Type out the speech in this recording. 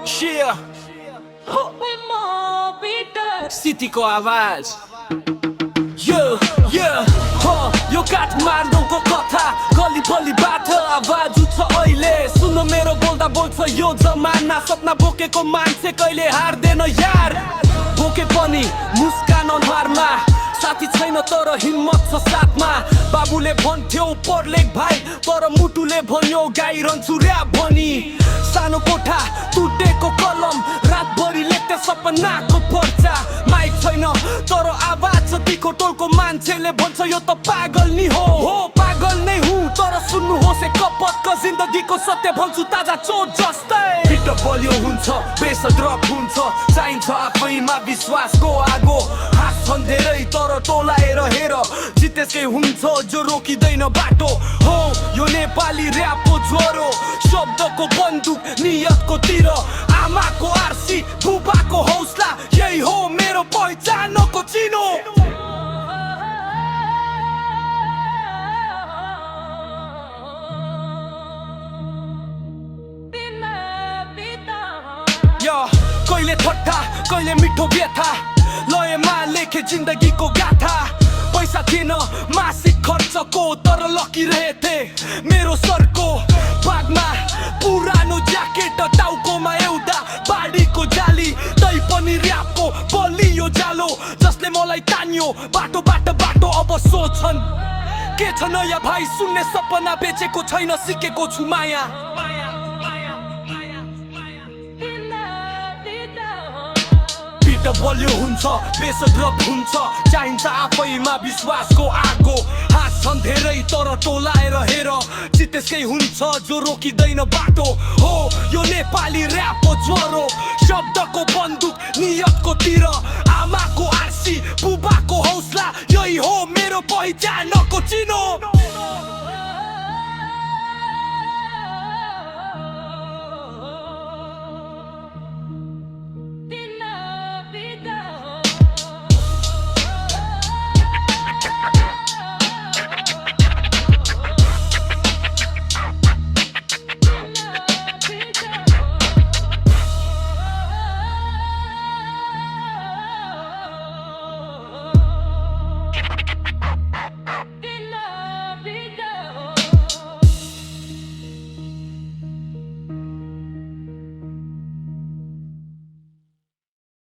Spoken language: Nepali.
Yeah. स्थितिको आवाज यो काठमाडौँको कथा गली गलीबाट आवाज उठ्छ अहिले सुन मेरो बोल्दा बोल्छ यो जमाना सपना बोकेको मान्छे कहिले हार्दैन यार बोके पनि मुस्कान अनुहारमा साथी छैन तर हिम्मत छ साथमा बाबुले भन्थ्यो पढ्लेख भाइ तर मुटुले भन्यो गाइरहन्छु र्याप भनी सानो कोठा टुटेको कलम रातभरि लेख्दै सपनाको पर्चा माइक छैन तर आवाज छ तिखो टोलको मान्छेले भन्छ यो त पागल नि हो पागल नै हुँ तर सुन्नुहोस् एक कपटको जिन्दगीको सत्य भन्छु ताजा चोट जस्तै हिट बलियो हुन्छ बेस ड्रप हुन्छ चाहिन्छ आफैमा विश्वासको आगो हाँस्छन् धेरै तर टोलाएर हेर जितेसकै हुन्छ जो रोकिँदैन बाटो हो यो नेपाली र्यापको ज्वरो शब्दको बन्दुक नियतको तिर आमाको आरसी बुबाको हौसला यही हो मेरो पहिचानको चिनो कहिले ठट्टा कहिले मिठो व्यथा लयमा लेखे जिन्दगीको गाथा पैसा थिएन मासिक खर्चको तर लकी रहेथे मेरो सरको बागमा पुरानो ज्याकेट टाउकोमा एउटा बाढीको जाली तै पनि र्यापको बलियो जालो जसले मलाई तान्यो बाटो अब सोच्छन् के छ नयाँ भाइ सुन्ने सपना बेचेको छैन सिकेको छु माया बलियो हुन्छ बेस ड्रप हुन्छ चाहिन्छ आफैमा विश्वासको आगो हाँस्छन् धेरै तर टोलाएर हेर जितेसकै हुन्छ जो रोकिँदैन बाटो हो यो नेपाली र्यापको ज्वरो शब्दको बन्दुक नियतको तिर आमाको आरसी बुबाको हौसला यही हो मेरो पहिचानको चिनो